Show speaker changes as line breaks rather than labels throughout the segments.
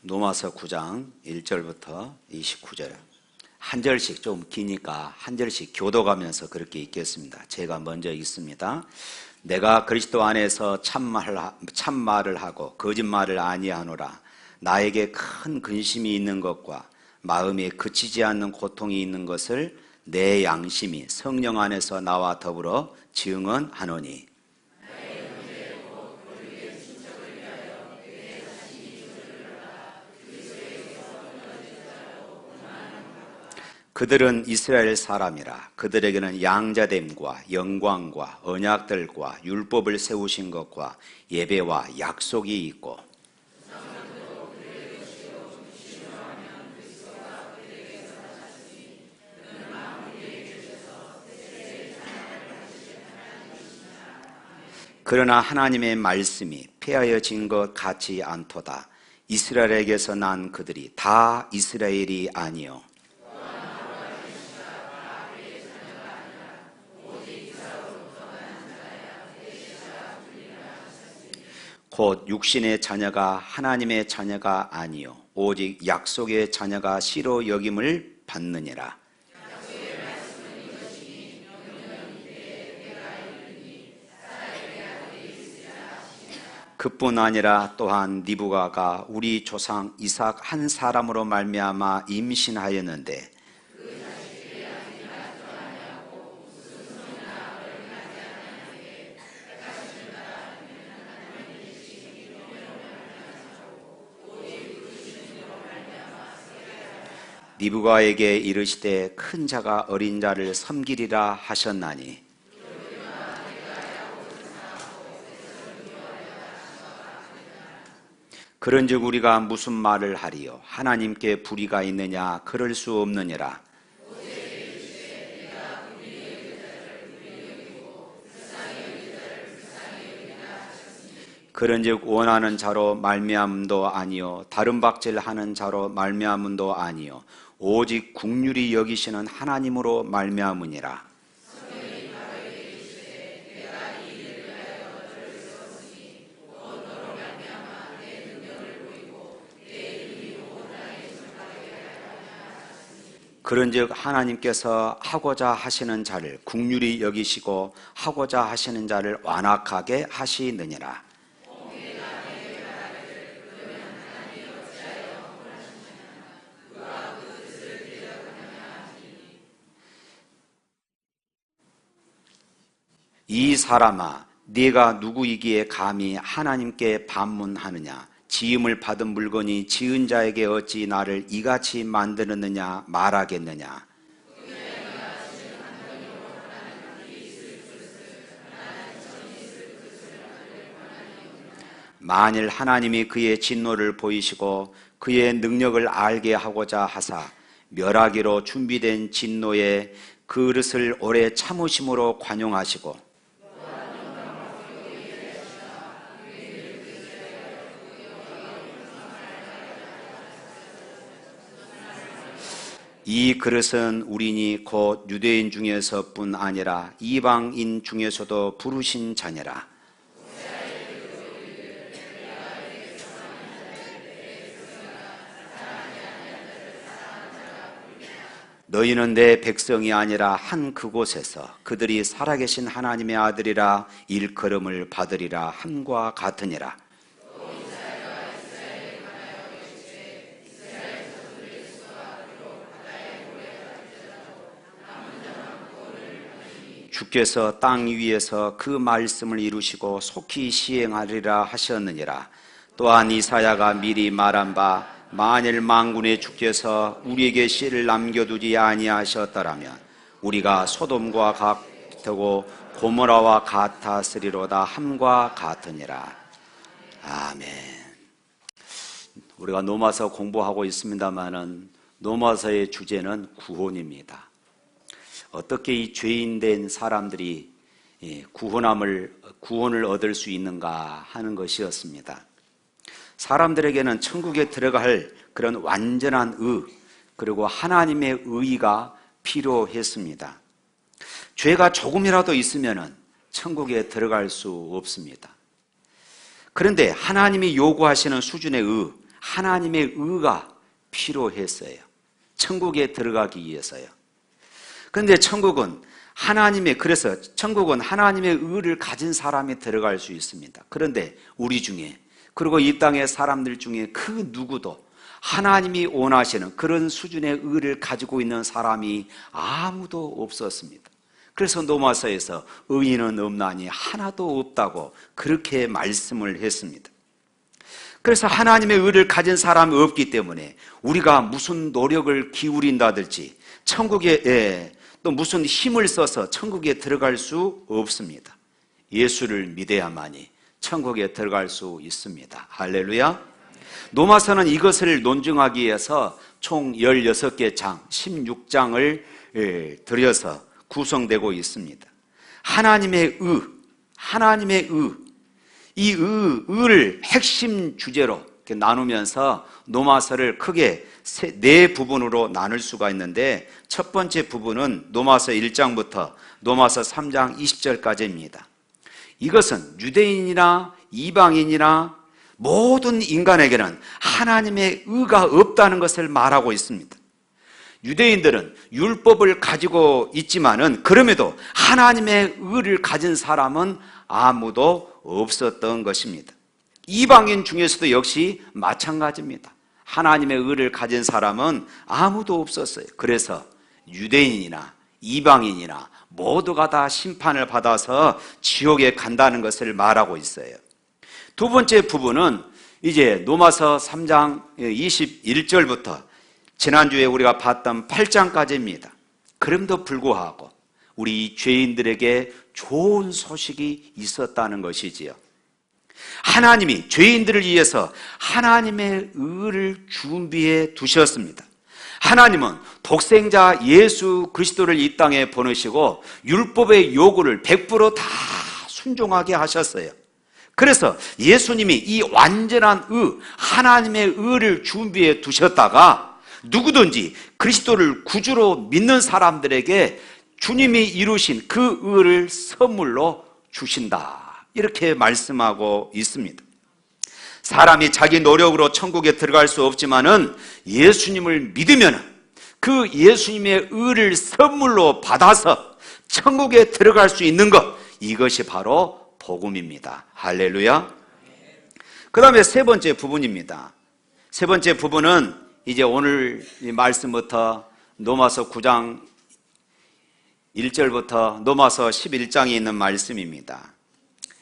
로마서 9장 1절부터 29절. 한 절씩 좀 기니까 한 절씩 교도가면서 그렇게 읽겠습니다. 제가 먼저 읽습니다. 내가 그리스도 안에서 참말을 하고 거짓말을 아니하노라. 나에게 큰 근심이 있는 것과 마음에 그치지 않는 고통이 있는 것을 내 양심이 성령 안에서 나와 더불어 증언하노니. 그들은 이스라엘 사람이라. 그들에게는 양자됨과 영광과 언약들과 율법을 세우신 것과 예배와 약속이 있고, 그러나 하나님의 말씀이 폐하여진 것 같지 않도다. 이스라엘에게서 난 그들이 다 이스라엘이 아니요 곧 육신의 자녀가 하나님의 자녀가 아니요 오직 약속의 자녀가 씨로 여김을 받느니라. 그뿐 아니라 또한 리브가가 우리 조상 이삭 한 사람으로 말미암아 임신하였는데 리브가에게 이르시되 큰 자가 어린 자를 섬기리라 하셨나니, 그런즉 우리가 무슨 말을 하리요? 하나님께 불의가 있느냐? 그럴 수 없느니라. 그런즉 원하는 자로 말미암음도 아니요 다른 박질하는 자로 말미암음도 아니요 오직 긍휼히 여기시는 하나님으로 말미암으니라. 그런즉 하나님께서 하고자 하시는 자를 긍휼히 여기시고 하고자 하시는 자를 완악하게 하시느니라. 이 사람아, 네가 누구이기에 감히 하나님께 반문하느냐? 지음을 받은 물건이 지은 자에게 어찌 나를 이같이 만들었느냐 말하겠느냐? 만일 하나님이 그의 진노를 보이시고 그의 능력을 알게 하고자 하사 멸하기로 준비된 진노의 그릇을 오래 참으심으로 관용하시고 이 그릇은 우리니 곧 유대인 중에서뿐 아니라 이방인 중에서도 부르신 자니라. 너희는 내 백성이 아니라 한 그곳에서 그들이 살아계신 하나님의 아들이라 일컬음을 받으리라 함과 같으니라. 주께서 땅 위에서 그 말씀을 이루시고 속히 시행하리라 하셨느니라. 또한 이사야가 미리 말한 바 만일 만군의 주께서 우리에게 씨를 남겨두지 아니하셨더라면 우리가 소돔과 같고 고모라와 같았으리로다 함과 같으니라. 아멘. 우리가 로마서 공부하고 있습니다마는 로마서의 주제는 구원입니다. 어떻게 이 죄인된 사람들이 구원을 얻을 수 있는가 하는 것이었습니다. 사람들에게는 천국에 들어갈 그런 완전한 그리고 하나님의 의가 필요했습니다. 죄가 조금이라도 있으면 천국에 들어갈 수 없습니다. 그런데 하나님이 요구하시는 수준의 하나님의 의가 필요했어요. 천국에 들어가기 위해서요. 그런데 그래서 천국은 하나님의 의를 가진 사람이 들어갈 수 있습니다. 그런데 우리 중에, 그리고 이 땅의 사람들 중에 그 누구도 하나님이 원하시는 그런 수준의 의를 가지고 있는 사람이 아무도 없었습니다. 그래서 로마서에서 의인은 없나니 하나도 없다고 그렇게 말씀을 했습니다. 그래서 하나님의 의를 가진 사람이 없기 때문에 우리가 무슨 노력을 기울인다든지 천국에 또 무슨 힘을 써서 천국에 들어갈 수 없습니다. 예수를 믿어야만이 천국에 들어갈 수 있습니다. 할렐루야. 로마서는 이것을 논증하기 위해서 총 16개 장, 16장을 들여서 구성되고 있습니다. 하나님의 의, 이 의를 핵심 주제로 이렇게 나누면서 로마서를 크게 네 부분으로 나눌 수가 있는데, 첫 번째 부분은 로마서 1장부터 로마서 3장 20절까지입니다. 이것은 유대인이나 이방인이나 모든 인간에게는 하나님의 의가 없다는 것을 말하고 있습니다. 유대인들은 율법을 가지고 있지만은 그럼에도 하나님의 의를 가진 사람은 아무도 없었던 것입니다. 이방인 중에서도 역시 마찬가지입니다. 하나님의 의를 가진 사람은 아무도 없었어요. 그래서 유대인이나 이방인이나 모두가 다 심판을 받아서 지옥에 간다는 것을 말하고 있어요. 두 번째 부분은 이제 로마서 3장 21절부터 지난주에 우리가 봤던 8장까지입니다. 그럼에도 불구하고 우리 죄인들에게 좋은 소식이 있었다는 것이지요. 하나님이 죄인들을 위해서 하나님의 의를 준비해 두셨습니다. 하나님은 독생자 예수 그리스도를 이 땅에 보내시고 율법의 요구를 100% 다 순종하게 하셨어요. 그래서 예수님이 이 완전한 하나님의 의를 준비해 두셨다가 누구든지 그리스도를 구주로 믿는 사람들에게 주님이 이루신 그 의를 선물로 주신다, 이렇게 말씀하고 있습니다. 사람이 자기 노력으로 천국에 들어갈 수 없지만은 예수님을 믿으면 그 예수님의 의를 선물로 받아서 천국에 들어갈 수 있는 것, 이것이 바로 복음입니다. 할렐루야. 그 다음에 세 번째 부분입니다. 세 번째 부분은 이제 오늘 이 말씀부터 로마서 9장 1절부터 로마서 11장에 있는 말씀입니다.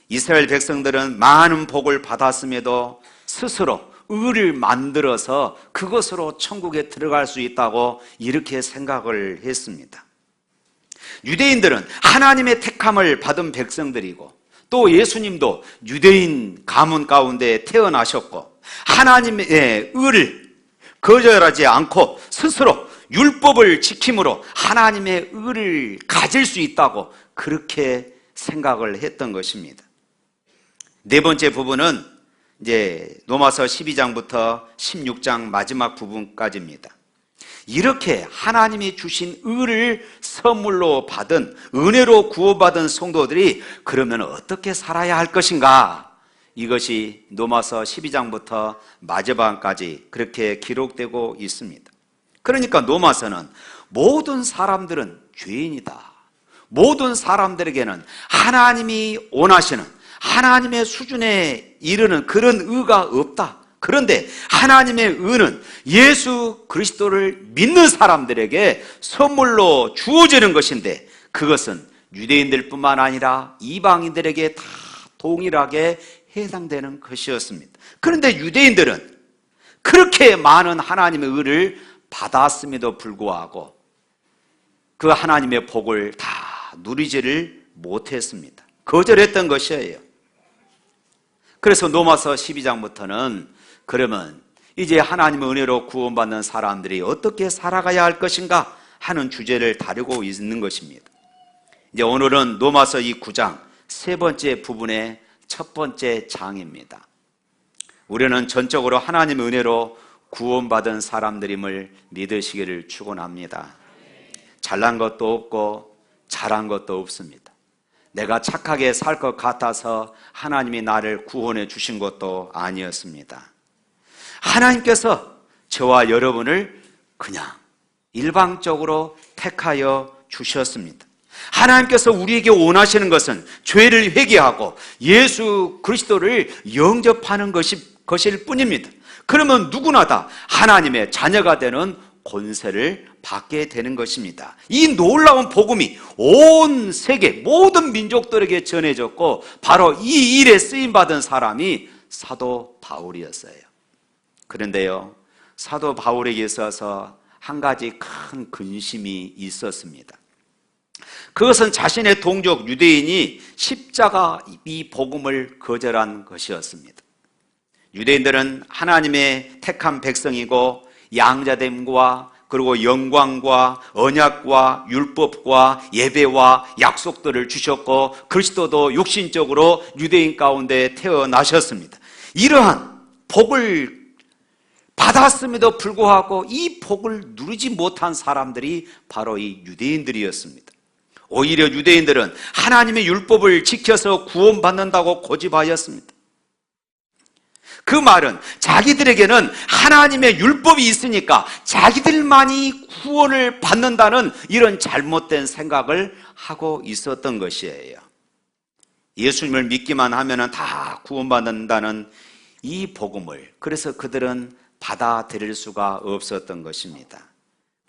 이스라엘 백성들은 많은 복을 받았음에도 스스로 의를 만들어서 그것으로 천국에 들어갈 수 있다고 이렇게 생각을 했습니다. 유대인들은 하나님의 택함을 받은 백성들이고 또 예수님도 유대인 가문 가운데 태어나셨고 하나님의 의를 거절하지 않고 스스로 율법을 지킴으로 하나님의 의를 가질 수 있다고 그렇게 생각을 했던 것입니다. 네 번째 부분은 이제 로마서 12장부터 16장 마지막 부분까지입니다. 이렇게 하나님이 주신 의를 선물로 받은, 은혜로 구원받은 성도들이 그러면 어떻게 살아야 할 것인가? 이것이 로마서 12장부터 마지막까지 그렇게 기록되고 있습니다. 그러니까 로마서는 모든 사람들은 죄인이다, 모든 사람들에게는 하나님이 원하시는 하나님의 수준에 이르는 그런 의가 없다. 그런데 하나님의 의는 예수 그리스도를 믿는 사람들에게 선물로 주어지는 것인데, 그것은 유대인들뿐만 아니라 이방인들에게 다 동일하게 해당되는 것이었습니다. 그런데 유대인들은 그렇게 많은 하나님의 의를 받았음에도 불구하고 그 하나님의 복을 다 누리지를 못했습니다. 거절했던 것이에요. 그래서 로마서 12장부터는 그러면 이제 하나님의 은혜로 구원받는 사람들이 어떻게 살아가야 할 것인가 하는 주제를 다루고 있는 것입니다. 이제 오늘은 로마서 이 9장 세 번째 부분의 첫 번째 장입니다. 우리는 전적으로 하나님의 은혜로 구원받은 사람들임을 믿으시기를 축원합니다. 잘난 것도 없고 잘한 것도 없습니다. 내가 착하게 살 것 같아서 하나님이 나를 구원해 주신 것도 아니었습니다. 하나님께서 저와 여러분을 그냥 일방적으로 택하여 주셨습니다. 하나님께서 우리에게 원하시는 것은 죄를 회개하고 예수 그리스도를 영접하는 것일 뿐입니다. 그러면 누구나 다 하나님의 자녀가 되는 권세를 받게 되는 것입니다. 이 놀라운 복음이 온 세계 모든 민족들에게 전해졌고 바로 이 일에 쓰임받은 사람이 사도 바울이었어요. 그런데요, 사도 바울에게 있어서 한 가지 큰 근심이 있었습니다. 그것은 자신의 동족 유대인이 십자가 이 복음을 거절한 것이었습니다. 유대인들은 하나님의 택한 백성이고 양자됨과 그리고 영광과 언약과 율법과 예배와 약속들을 주셨고 그리스도도 육신적으로 유대인 가운데 태어나셨습니다. 이러한 복을 받았음에도 불구하고 이 복을 누리지 못한 사람들이 바로 이 유대인들이었습니다. 오히려 유대인들은 하나님의 율법을 지켜서 구원받는다고 고집하였습니다. 그 말은 자기들에게는 하나님의 율법이 있으니까 자기들만이 구원을 받는다는 이런 잘못된 생각을 하고 있었던 것이에요. 예수님을 믿기만 하면 다 구원받는다는 이 복음을 그래서 그들은 받아들일 수가 없었던 것입니다.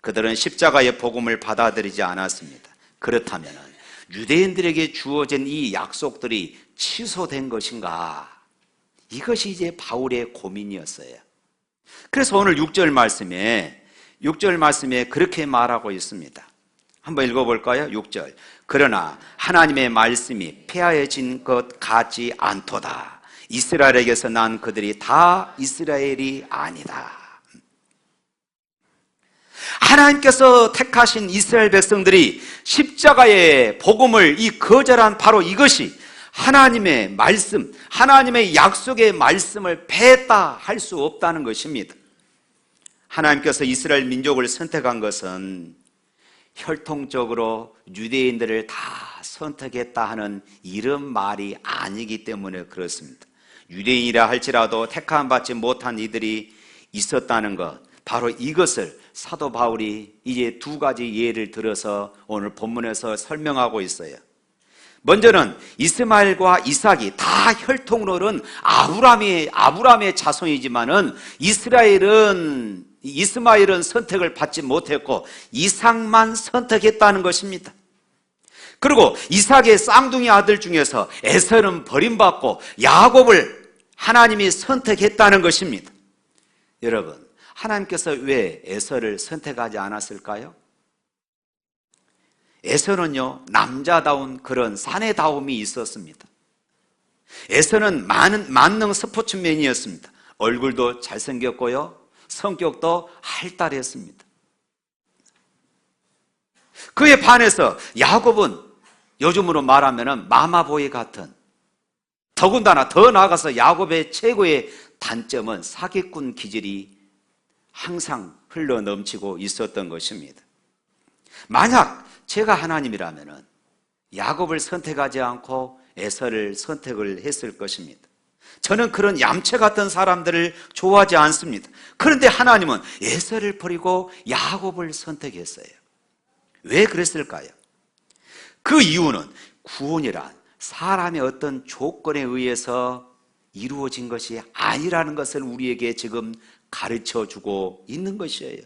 그들은 십자가의 복음을 받아들이지 않았습니다. 그렇다면 유대인들에게 주어진 이 약속들이 취소된 것인가? 이것이 이제 바울의 고민이었어요. 그래서 오늘 6절 말씀에 그렇게 말하고 있습니다. 한번 읽어볼까요? 6절. 그러나 하나님의 말씀이 폐하여진 것 같지 않도다. 이스라엘에게서 난 그들이 다 이스라엘이 아니다. 하나님께서 택하신 이스라엘 백성들이 십자가의 복음을 이 거절한 바로 이것이 하나님의 말씀, 하나님의 약속의 말씀을 폐했다 할 수 없다는 것입니다. 하나님께서 이스라엘 민족을 선택한 것은 혈통적으로 유대인들을 다 선택했다 하는 이런 말이 아니기 때문에 그렇습니다. 유대인이라 할지라도 택함 받지 못한 이들이 있었다는 것, 바로 이것을 사도 바울이 이제 두 가지 예를 들어서 오늘 본문에서 설명하고 있어요. 먼저는 이스마엘과 이삭이 다 혈통으로는 아브라함의 자손이지만은 이스마엘은 선택을 받지 못했고 이삭만 선택했다는 것입니다. 그리고 이삭의 쌍둥이 아들 중에서 에서는 버림받고 야곱을 하나님이 선택했다는 것입니다. 여러분, 하나님께서 왜 에서를 선택하지 않았을까요? 에서는요, 남자다운 그런 사내다움이 있었습니다. 에서는 만능 스포츠맨이었습니다. 얼굴도 잘생겼고요, 성격도 활달했습니다. 그에 반해서 야곱은 요즘으로 말하면 마마보이 같은, 더군다나 더 나아가서 야곱의 최고의 단점은 사기꾼 기질이 항상 흘러 넘치고 있었던 것입니다. 만약 제가 하나님이라면 야곱을 선택하지 않고 에서를 선택을 했을 것입니다. 저는 그런 얌체 같은 사람들을 좋아하지 않습니다. 그런데 하나님은 에서를 버리고 야곱을 선택했어요. 왜 그랬을까요? 그 이유는 구원이란 사람의 어떤 조건에 의해서 이루어진 것이 아니라는 것을 우리에게 지금 가르쳐주고 있는 것이에요.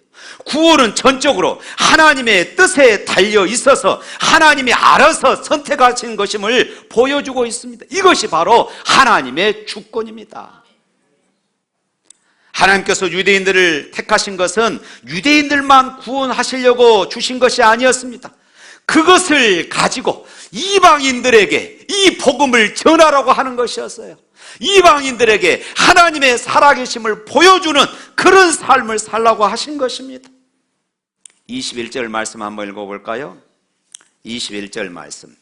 구원은 전적으로 하나님의 뜻에 달려 있어서 하나님이 알아서 선택하신 것임을 보여주고 있습니다. 이것이 바로 하나님의 주권입니다. 하나님께서 유대인들을 택하신 것은 유대인들만 구원하시려고 주신 것이 아니었습니다. 그것을 가지고 이방인들에게 이 복음을 전하라고 하는 것이었어요. 이방인들에게 하나님의 살아계심을 보여주는 그런 삶을 살라고 하신 것입니다. 21절 말씀 한번 읽어볼까요? 21절 말씀.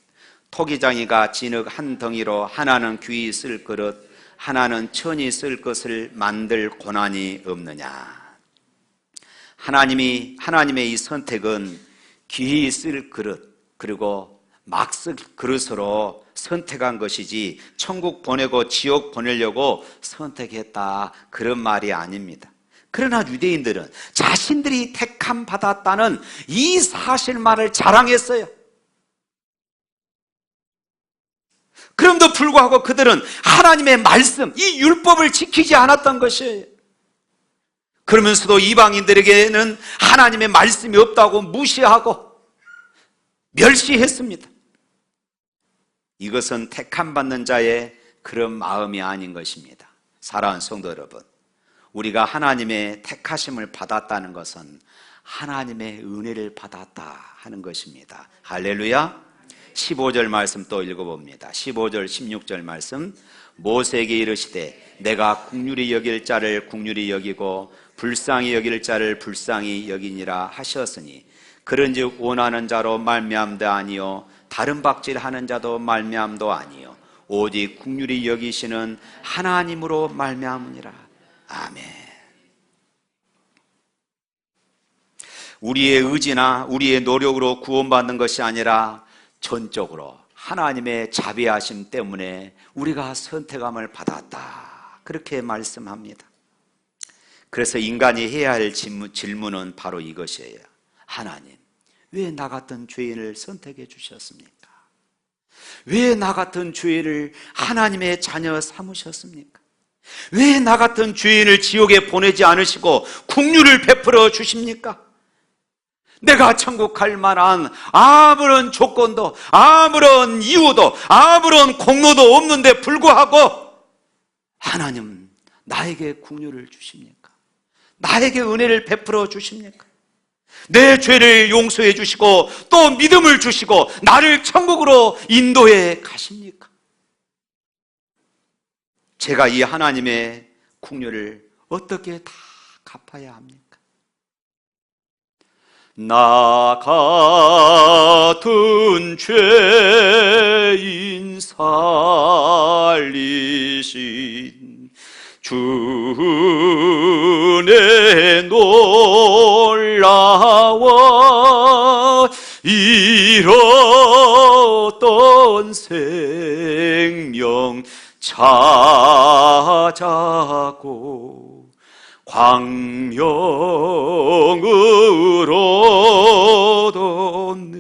토기장이가 진흙 한 덩이로 하나는 귀히 쓸 그릇 하나는 천이 쓸 것을 만들 고난이 없느냐. 하나님의 이 선택은 귀히 쓸 그릇 그리고 막 쓸 그릇으로 선택한 것이지 천국 보내고 지옥 보내려고 선택했다, 그런 말이 아닙니다. 그러나 유대인들은 자신들이 택함 받았다는 이 사실만을 자랑했어요. 그럼에도 불구하고 그들은 하나님의 말씀, 이 율법을 지키지 않았던 것이에요. 그러면서도 이방인들에게는 하나님의 말씀이 없다고 무시하고 멸시했습니다. 이것은 택함 받는 자의 그런 마음이 아닌 것입니다. 사랑하는 성도 여러분, 우리가 하나님의 택하심을 받았다는 것은 하나님의 은혜를 받았다 하는 것입니다. 할렐루야. 15절 말씀 또 읽어봅니다. 15절 16절 말씀. 모세에게 이르시되 내가 긍휼히 여길 자를 긍휼히 여기고 불쌍히 여길 자를 불쌍히 여기니라 하셨으니 그런즉 원하는 자로 말미암도 아니요 다른 박질하는 자도 말미암도 아니요 오직 긍휼히 여기시는 하나님으로 말미암으니라. 아멘. 우리의 의지나 우리의 노력으로 구원받는 것이 아니라 전적으로 하나님의 자비하심 때문에 우리가 선택함을 받았다, 그렇게 말씀합니다. 그래서 인간이 해야 할 질문은 바로 이것이에요. 하나님, 왜 나 같은 죄인을 선택해 주셨습니까? 왜 나 같은 죄인을 하나님의 자녀 삼으셨습니까? 왜 나 같은 죄인을 지옥에 보내지 않으시고 긍휼을 베풀어 주십니까? 내가 천국 갈 만한 아무런 조건도, 아무런 이유도, 아무런 공로도 없는데 불구하고 하나님 나에게 긍휼을 주십니까? 나에게 은혜를 베풀어 주십니까? 내 죄를 용서해 주시고 또 믿음을 주시고 나를 천국으로 인도해 가십니까? 제가 이 하나님의 긍휼을 어떻게 다 갚아야 합니까? 나 같은 죄인 살리신 주의 놀라워 잃었던 생명 찾아고 광명으로 뒀네.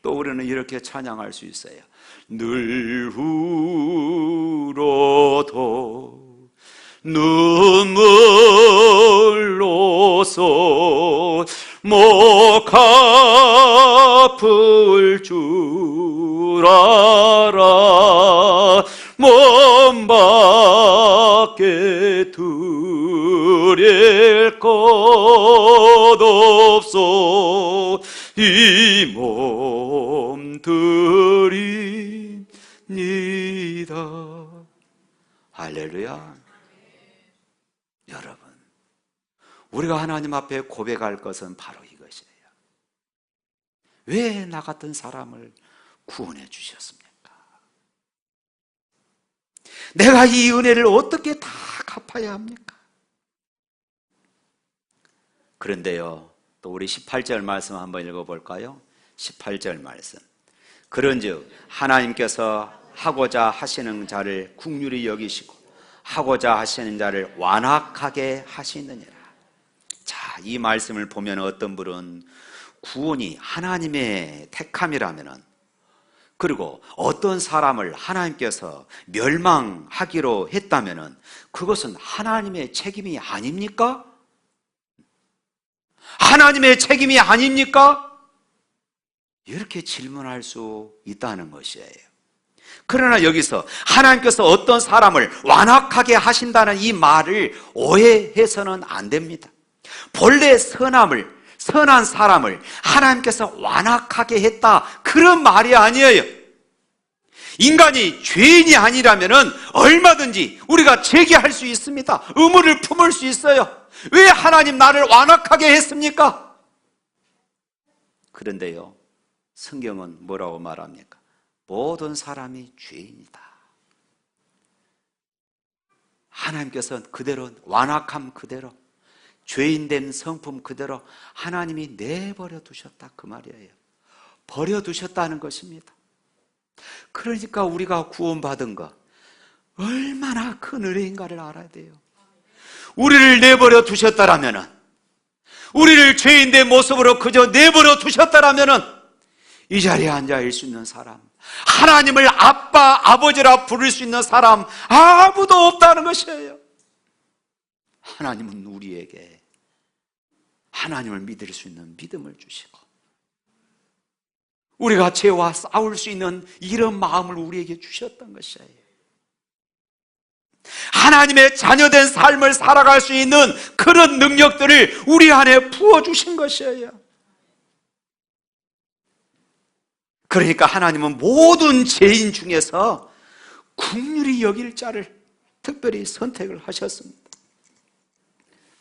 또 우리는 이렇게 찬양할 수 있어요. 늘 울어도 눈물로써 못 갚을 줄 알아 몸 밖에 드릴 것 없어 이 몸 드립니다. 할렐루야. 여러분, 우리가 하나님 앞에 고백할 것은 바로 이것이에요. 왜 나 같은 사람을 구원해 주셨습니까? 내가 이 은혜를 어떻게 다 갚아야 합니까? 그런데요, 또 우리 18절 말씀 한번 읽어볼까요? 18절 말씀. 그런즉 하나님께서 하고자 하시는 자를 긍휼히 여기시고 하고자 하시는 자를 완악하게 하시느니라. 자, 이 말씀을 보면 어떤 분은 구원이 하나님의 택함이라면은, 그리고 어떤 사람을 하나님께서 멸망하기로 했다면은 그것은 하나님의 책임이 아닙니까? 하나님의 책임이 아닙니까? 이렇게 질문할 수 있다는 것이에요. 그러나 여기서 하나님께서 어떤 사람을 완악하게 하신다는 이 말을 오해해서는 안 됩니다. 본래 선한 사람을 하나님께서 완악하게 했다, 그런 말이 아니에요. 인간이 죄인이 아니라면 얼마든지 우리가 제기할 수 있습니다. 의문을 품을 수 있어요. 왜 하나님 나를 완악하게 했습니까? 그런데요, 성경은 뭐라고 말합니까? 모든 사람이 죄인이다. 하나님께서는 그대로, 완악함 그대로, 죄인된 성품 그대로 하나님이 내버려 두셨다, 그 말이에요. 버려두셨다는 것입니다. 그러니까 우리가 구원받은 것 얼마나 큰 은혜인가를 알아야 돼요. 우리를 내버려 두셨다라면은, 우리를 죄인의 모습으로 그저 내버려 두셨다라면은 이 자리에 앉아 있을 수 있는 사람, 하나님을 아빠, 아버지라 부를 수 있는 사람 아무도 없다는 것이에요. 하나님은 우리에게 하나님을 믿을 수 있는 믿음을 주시고, 우리가 죄와 싸울 수 있는 이런 마음을 우리에게 주셨던 것이에요. 하나님의 자녀된 삶을 살아갈 수 있는 그런 능력들을 우리 안에 부어주신 것이에요. 그러니까 하나님은 모든 죄인 중에서 긍휼히 여길 자를 특별히 선택을 하셨습니다.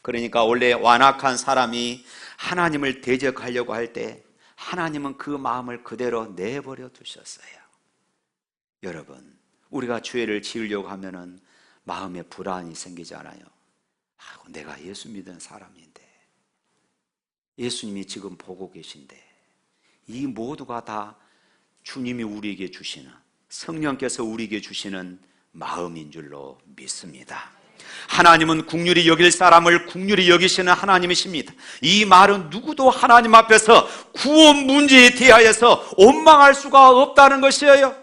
그러니까 원래 완악한 사람이 하나님을 대적하려고 할 때 하나님은 그 마음을 그대로 내버려 두셨어요. 여러분, 우리가 죄를 지으려고 하면은 마음에 불안이 생기잖아요. 내가 예수 믿는 사람인데, 예수님이 지금 보고 계신데, 이 모두가 다 주님이 우리에게 주시는, 성령께서 우리에게 주시는 마음인 줄로 믿습니다. 하나님은 긍휼히 여길 사람을 긍휼히 여기시는 하나님이십니다. 이 말은 누구도 하나님 앞에서 구원 문제에 대하여서 원망할 수가 없다는 것이에요.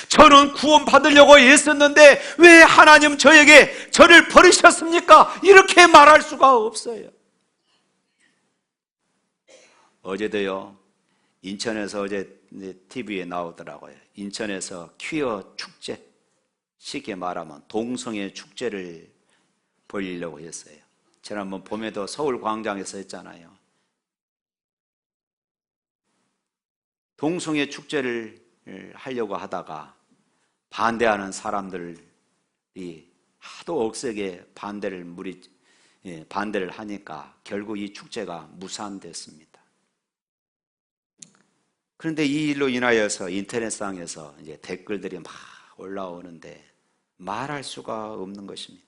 저는 구원 받으려고 애썼는데 왜 하나님 저를 버리셨습니까? 이렇게 말할 수가 없어요. 어제도요, 인천에서 어제 TV에 나오더라고요. 인천에서 퀴어 축제, 쉽게 말하면 동성애 축제를 벌이려고 했어요. 지난번 봄에도 서울 광장에서 했잖아요. 동성애 축제를 하려고 하다가 반대하는 사람들이 하도 억세게 반대를 하니까 결국 이 축제가 무산됐습니다. 그런데 이 일로 인하여서 인터넷상에서 이제 댓글들이 막 올라오는데 말할 수가 없는 것입니다.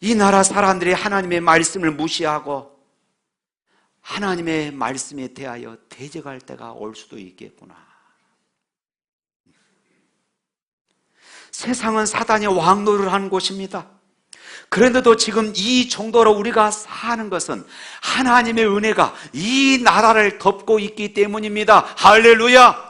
이 나라 사람들이 하나님의 말씀을 무시하고 하나님의 말씀에 대하여 대적할 때가 올 수도 있겠구나. 세상은 사단의 왕노를 하는 곳입니다. 그런데도 지금 이 정도로 우리가 사는 것은 하나님의 은혜가 이 나라를 덮고 있기 때문입니다. 할렐루야!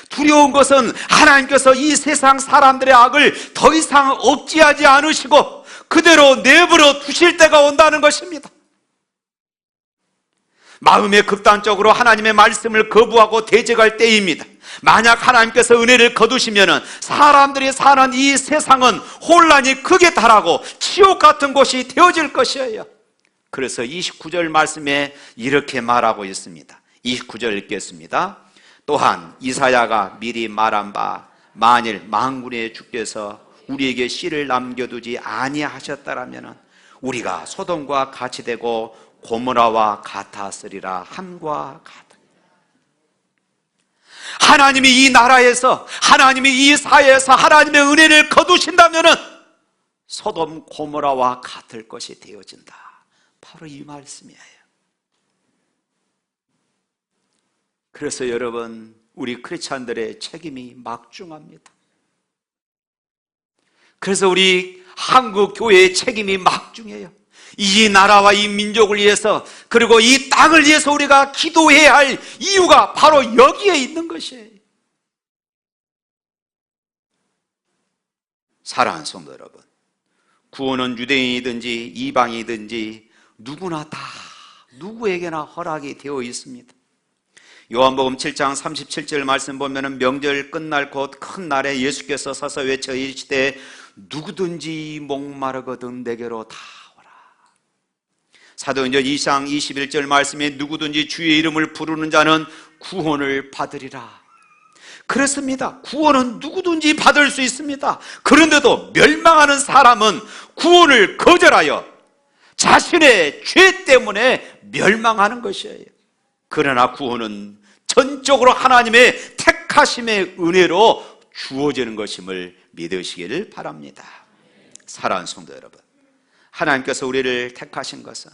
두려운 것은 하나님께서 이 세상 사람들의 악을 더 이상 억제하지 않으시고 그대로 내버려 두실 때가 온다는 것입니다. 마음에 극단적으로 하나님의 말씀을 거부하고 대적할 때입니다. 만약 하나님께서 은혜를 거두시면 사람들이 사는 이 세상은 혼란이 극에 달하고 지옥 같은 곳이 되어질 것이에요. 그래서 29절 말씀에 이렇게 말하고 있습니다. 29절 읽겠습니다. 또한 이사야가 미리 말한 바 만일 만군의 주께서 우리에게 씨를 남겨두지 아니하셨다라면 우리가 소돔과 같이 되고 고모라와 같았으리라 함과 같아. 하나님이 이 나라에서, 하나님이 이 사회에서 하나님의 은혜를 거두신다면 소돔 고모라와 같을 것이 되어진다. 바로 이 말씀이에요. 그래서 여러분, 우리 크리스찬들의 책임이 막중합니다. 그래서 우리 한국 교회의 책임이 막중해요. 이 나라와 이 민족을 위해서, 그리고 이 땅을 위해서 우리가 기도해야 할 이유가 바로 여기에 있는 것이에요. 사랑하는 성도 여러분, 구원은 유대인이든지 이방이든지 누구나 다 누구에게나 허락이 되어 있습니다. 요한복음 7장 37절 말씀 보면은 명절 끝날 곧 큰 날에 예수께서 서서 외쳐 이르시되 누구든지 목마르거든 내게로 다 오라. 사도행전 2장 21절 말씀에 누구든지 주의 이름을 부르는 자는 구원을 받으리라. 그렇습니다. 구원은 누구든지 받을 수 있습니다. 그런데도 멸망하는 사람은 구원을 거절하여 자신의 죄 때문에 멸망하는 것이에요. 그러나 구원은 전적으로 하나님의 택하심의 은혜로 주어지는 것임을 믿으시기를 바랍니다. 사랑하는 성도 여러분, 하나님께서 우리를 택하신 것은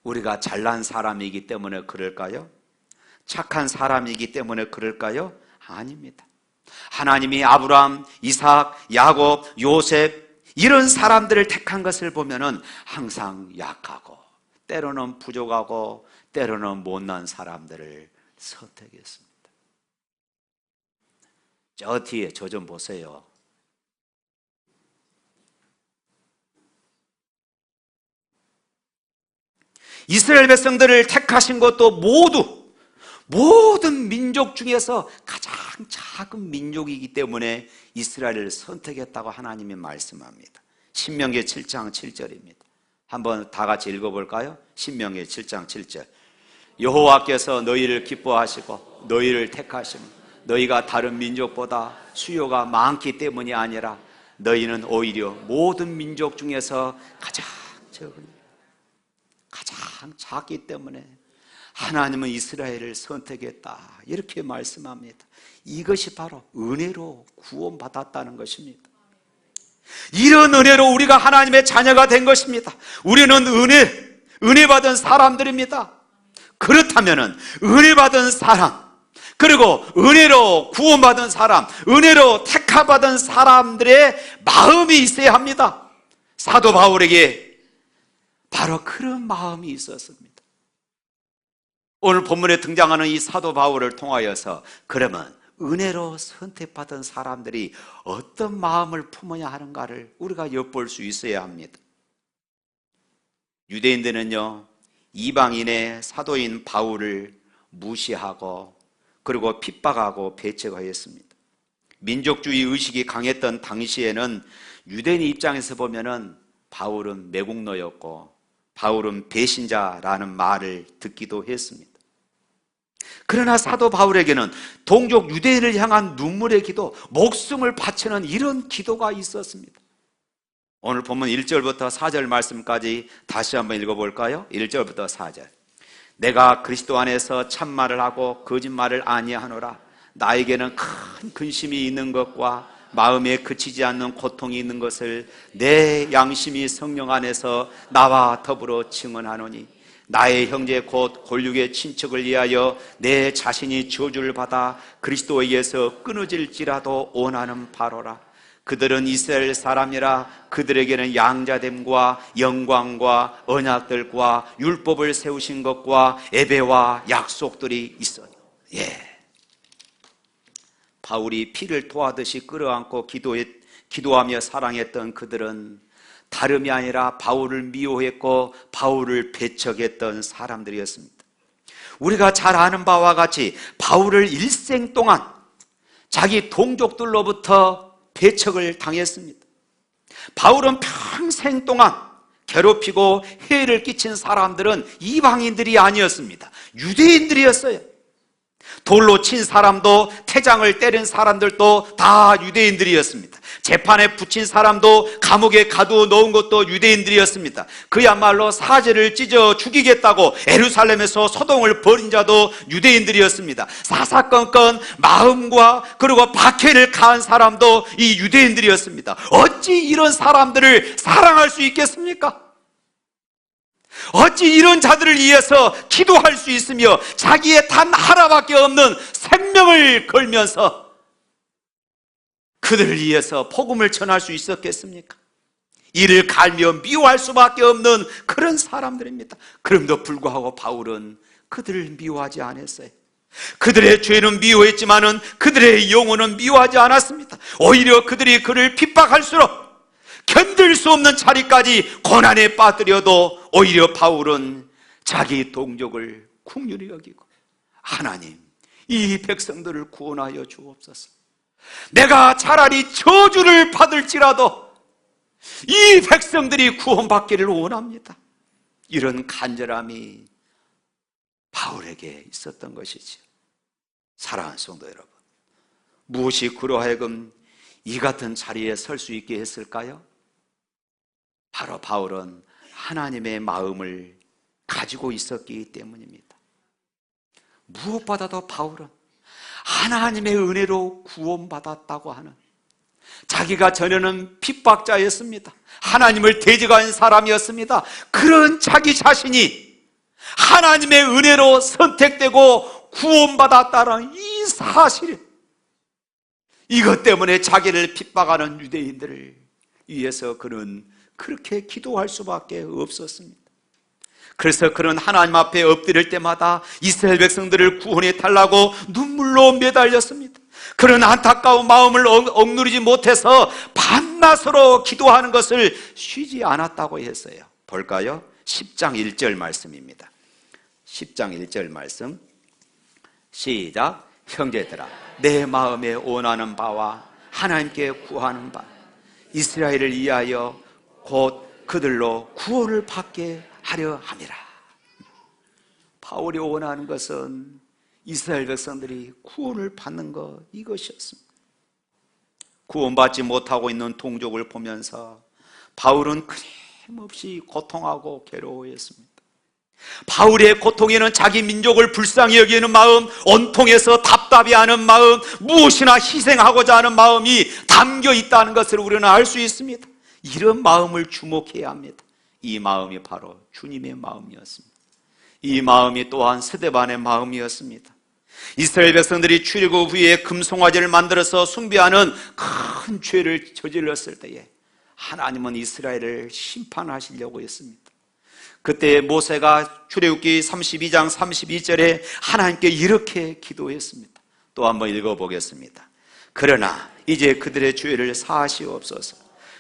우리가 잘난 사람이기 때문에 그럴까요? 착한 사람이기 때문에 그럴까요? 아닙니다. 하나님이 아브라함, 이삭, 야곱, 요셉 이런 사람들을 택한 것을 보면은 항상 약하고 때로는 부족하고 때로는 못난 사람들을 선택했습니다. 저 뒤에 저 좀 보세요. 이스라엘 백성들을 택하신 것도 모든 민족 중에서 가장 작은 민족이기 때문에 이스라엘을 선택했다고 하나님이 말씀합니다. 신명기 7장 7절입니다. 한번 다 같이 읽어볼까요? 신명기 7장 7절. 여호와께서 너희를 기뻐하시고 너희를 택하시며 너희가 다른 민족보다 수요가 많기 때문이 아니라 너희는 오히려 모든 민족 중에서 가장 작기 때문에 하나님은 이스라엘을 선택했다, 이렇게 말씀합니다. 이것이 바로 은혜로 구원받았다는 것입니다. 이런 은혜로 우리가 하나님의 자녀가 된 것입니다. 우리는 은혜 받은 사람들입니다. 그렇다면 은혜 받은 사람, 그리고 은혜로 구원받은 사람, 은혜로 택함받은 사람들의 마음이 있어야 합니다. 사도 바울에게 바로 그런 마음이 있었습니다. 오늘 본문에 등장하는 이 사도 바울을 통하여서 그러면 은혜로 선택받은 사람들이 어떤 마음을 품어야 하는가를 우리가 엿볼 수 있어야 합니다. 유대인들은요, 이방인의 사도인 바울을 무시하고 그리고 핍박하고 배척하였습니다. 민족주의 의식이 강했던 당시에는 유대인 입장에서 보면은 바울은 매국노였고 바울은 배신자라는 말을 듣기도 했습니다. 그러나 사도 바울에게는 동족 유대인을 향한 눈물의 기도, 목숨을 바치는 이런 기도가 있었습니다. 오늘 본문 1절부터 4절 말씀까지 다시 한번 읽어볼까요? 1절부터 4절. 내가 그리스도 안에서 참말을 하고 거짓말을 아니하노라. 나에게는 큰 근심이 있는 것과 마음에 그치지 않는 고통이 있는 것을 내 양심이 성령 안에서 나와 더불어 증언하노니 나의 형제 곧 골육의 친척을 위하여 내 자신이 저주를 받아 그리스도에게서 끊어질지라도 원하는 바로라. 그들은 이스라엘 사람이라 그들에게는 양자됨과 영광과 언약들과 율법을 세우신 것과 예배와 약속들이 있어요. 바울이 피를 토하듯이 끌어안고 기도하며 사랑했던 그들은 다름이 아니라 바울을 미워했고 바울을 배척했던 사람들이었습니다. 우리가 잘 아는 바와 같이 바울을 일생 동안 자기 동족들로부터 배척을 당했습니다. 바울은 평생 동안 괴롭히고 해를 끼친 사람들은 이방인들이 아니었습니다. 유대인들이었어요. 돌로 친 사람도 태장을 때린 사람들도 다 유대인들이었습니다. 재판에 붙인 사람도 감옥에 가두어 놓은 것도 유대인들이었습니다. 그야말로 사제를 찢어 죽이겠다고 예루살렘에서 소동을 벌인 자도 유대인들이었습니다. 사사건건 마음과 그리고 박해를 가한 사람도 이 유대인들이었습니다. 어찌 이런 사람들을 사랑할 수 있겠습니까? 어찌 이런 자들을 위해서 기도할 수 있으며 자기의 단 하나밖에 없는 생명을 걸면서 그들을 위해서 복음을 전할 수 있었겠습니까? 이를 갈며 미워할 수밖에 없는 그런 사람들입니다. 그럼에도 불구하고 바울은 그들을 미워하지 않았어요. 그들의 죄는 미워했지만은 그들의 영혼은 미워하지 않았습니다. 오히려 그들이 그를 핍박할수록 견딜 수 없는 자리까지 고난에 빠뜨려도 오히려 바울은 자기 동족을 긍휼히 여기고 하나님, 이 백성들을 구원하여 주옵소서. 내가 차라리 저주를 받을지라도 이 백성들이 구원받기를 원합니다. 이런 간절함이 바울에게 있었던 것이죠. 사랑하는 성도 여러분, 무엇이 그로 하여금 이 같은 자리에 설 수 있게 했을까요? 바로 바울은 하나님의 마음을 가지고 있었기 때문입니다. 무엇보다도 바울은 하나님의 은혜로 구원받았다고 하는, 자기가 전에는 핍박자였습니다. 하나님을 대적한 사람이었습니다. 그런 자기 자신이 하나님의 은혜로 선택되고 구원받았다는 이 사실, 이것 때문에 자기를 핍박하는 유대인들을 위해서 그는 그렇게 기도할 수밖에 없었습니다. 그래서 그는 하나님 앞에 엎드릴 때마다 이스라엘 백성들을 구원해 달라고 눈물로 매달렸습니다. 그런 안타까운 마음을 억누르지 못해서 밤낮으로 기도하는 것을 쉬지 않았다고 했어요. 볼까요? 10장 1절 말씀입니다. 10장 1절 말씀 시작. 형제들아, 내 마음에 원하는 바와 하나님께 구하는 바 이스라엘을 위하여 곧 그들로 구원을 받게 하려 함이라. 바울이 원하는 것은 이스라엘 백성들이 구원을 받는 것, 이것이었습니다. 구원받지 못하고 있는 동족을 보면서 바울은 끊임없이 고통하고 괴로워했습니다. 바울의 고통에는 자기 민족을 불쌍히 여기는 마음, 온통해서 답답해하는 마음, 무엇이나 희생하고자 하는 마음이 담겨 있다는 것을 우리는 알 수 있습니다. 이런 마음을 주목해야 합니다. 이 마음이 바로 주님의 마음이었습니다. 이 마음이 또한 스데반의 마음이었습니다. 이스라엘 백성들이 출애굽 후에 금송아지를 만들어서 숭배하는 큰 죄를 저질렀을 때에 하나님은 이스라엘을 심판하시려고 했습니다. 그때 모세가 출애굽기 32장 32절에 하나님께 이렇게 기도했습니다. 또 한번 읽어보겠습니다. 그러나 이제 그들의 죄를 사하시옵소서.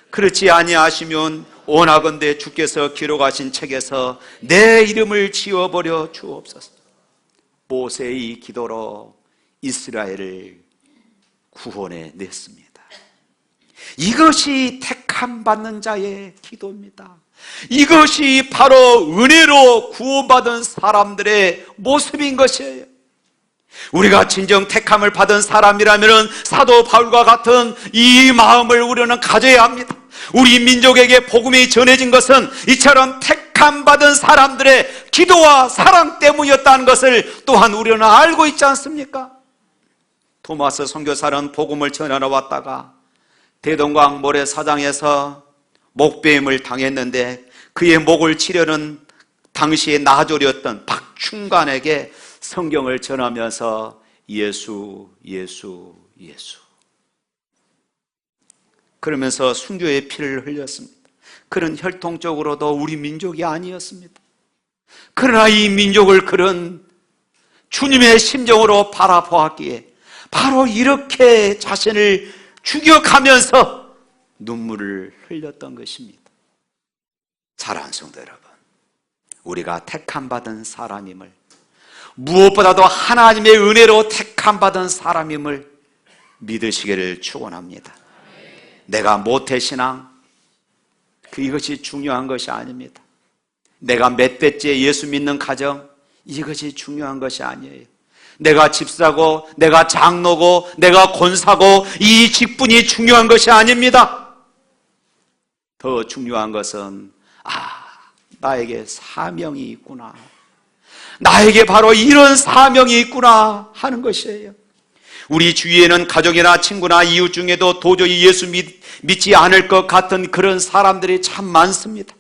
그렇지 아니하시면 원하건대 주께서 기록하신 책에서 내 이름을 지워버려 주옵소서. 모세의 기도로 이스라엘을 구원해 냈습니다. 이것이 택함 받는 자의 기도입니다. 이것이 바로 은혜로 구원받은 사람들의 모습인 것이에요. 우리가 진정 택함을 받은 사람이라면 사도 바울과 같은 이 마음을 우리는 가져야 합니다. 우리 민족에게 복음이 전해진 것은 이처럼 택함 받은 사람들의 기도와 사랑 때문이었다는 것을 또한 우리는 알고 있지 않습니까? 토마스 선교사는 복음을 전하러 왔다가 대동강 모래사장에서 목베임을 당했는데 그의 목을 치려는 당시의 나졸이었던 박충관에게 성경을 전하면서 예수, 예수, 예수 그러면서 순교의 피를 흘렸습니다. 그는 혈통적으로도 우리 민족이 아니었습니다. 그러나 이 민족을 그런 주님의 심정으로 바라보았기에 바로 이렇게 자신을 죽여가면서 눈물을 흘렸던 것입니다. 사랑하는 성도 여러분, 우리가 택함받은 사람임을, 무엇보다도 하나님의 은혜로 택함받은 사람임을 믿으시기를 축원합니다. 내가 모태신앙, 이것이 중요한 것이 아닙니다. 내가 몇 대째 예수 믿는 가정, 이것이 중요한 것이 아니에요. 내가 집사고, 내가 장로고, 내가 권사고, 이 직분이 중요한 것이 아닙니다. 더 중요한 것은 나에게 사명이 있구나, 나에게 바로 이런 사명이 있구나 하는 것이에요. 우리 주위에는 가족이나 친구나 이웃 중에도 도저히 예수 믿지 않을 것 같은 그런 사람들이 참 많습니다.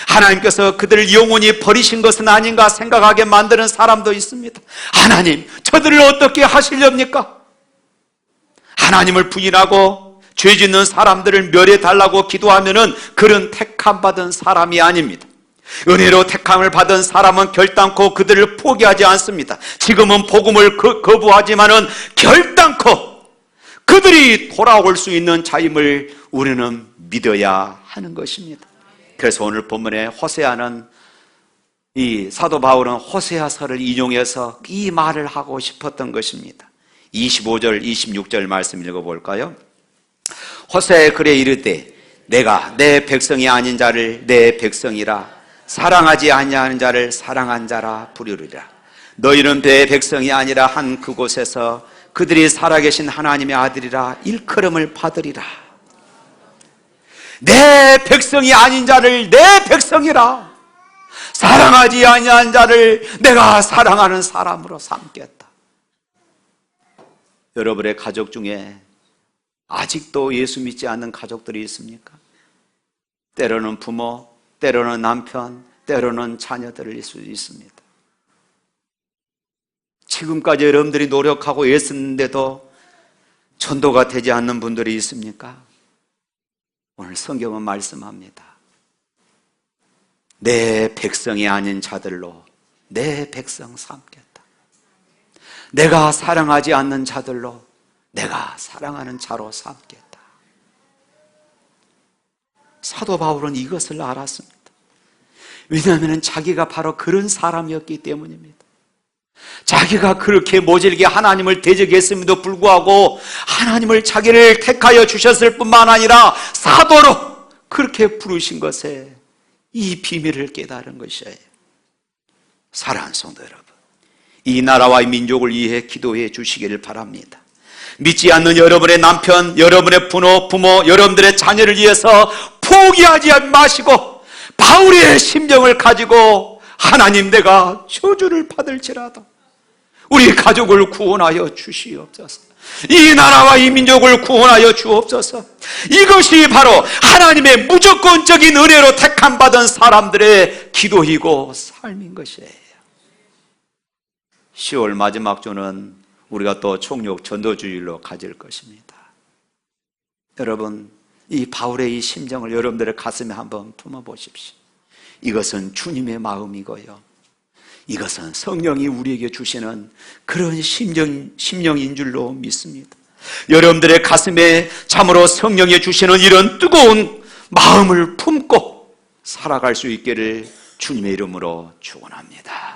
하나님께서 그들을 영원히 버리신 것은 아닌가 생각하게 만드는 사람도 있습니다. 하나님, 저들을 어떻게 하시렵니까? 하나님을 부인하고 죄 짓는 사람들을 멸해달라고 기도하면은 그런 택함받은 사람이 아닙니다. 은혜로 택함을 받은 사람은 결단코 그들을 포기하지 않습니다. 지금은 복음을 거부하지만은 결단코 그들이 돌아올 수 있는 자임을 우리는 믿어야 하는 것입니다. 그래서 오늘 본문에 호세아는, 이 사도 바울은 호세아서를 인용해서 이 말을 하고 싶었던 것입니다. 25절 26절 말씀 읽어볼까요? 호세아의 글에 이르되 내가 내 백성이 아닌 자를 내 백성이라, 사랑하지 아니하는 자를 사랑한 자라 부르리라. 너희는 내 백성이 아니라 한 그곳에서 그들이 살아계신 하나님의 아들이라 일컬음을 받으리라. 내 백성이 아닌 자를 내 백성이라, 사랑하지 아니한 자를 내가 사랑하는 사람으로 삼겠다. 여러분의 가족 중에 아직도 예수 믿지 않는 가족들이 있습니까? 때로는 부모, 때로는 남편, 때로는 자녀들일 수 있습니다. 지금까지 여러분들이 노력하고 애쓰는데도 전도가 되지 않는 분들이 있습니까? 오늘 성경은 말씀합니다. 내 백성이 아닌 자들로 내 백성 삼겠다. 내가 사랑하지 않는 자들로 내가 사랑하는 자로 삼겠다. 사도 바울은 이것을 알았습니다. 왜냐하면 자기가 바로 그런 사람이었기 때문입니다. 자기가 그렇게 모질게 하나님을 대적했음에도 불구하고 하나님을 자기를 택하여 주셨을 뿐만 아니라 사도로 그렇게 부르신 것에 이 비밀을 깨달은 것이에요. 사랑하는 성도 여러분, 이 나라와 이 민족을 위해 기도해 주시기를 바랍니다. 믿지 않는 여러분의 남편, 여러분의 부모, 여러분들의 자녀를 위해서 포기하지 마시고 바울의 심정을 가지고 하나님, 내가 저주를 받을지라도 우리 가족을 구원하여 주시옵소서. 이 나라와 이 민족을 구원하여 주옵소서. 이것이 바로 하나님의 무조건적인 은혜로 택함받은 사람들의 기도이고 삶인 것이에요. 10월 마지막 주는 우리가 또 총력 전도주일로 가질 것입니다. 여러분, 이 바울의 이 심정을 여러분들의 가슴에 한번 품어보십시오. 이것은 주님의 마음이고요, 이것은 성령이 우리에게 주시는 그런 심령인 줄로 믿습니다. 여러분들의 가슴에 참으로 성령이 주시는 이런 뜨거운 마음을 품고 살아갈 수 있기를 주님의 이름으로 축원합니다.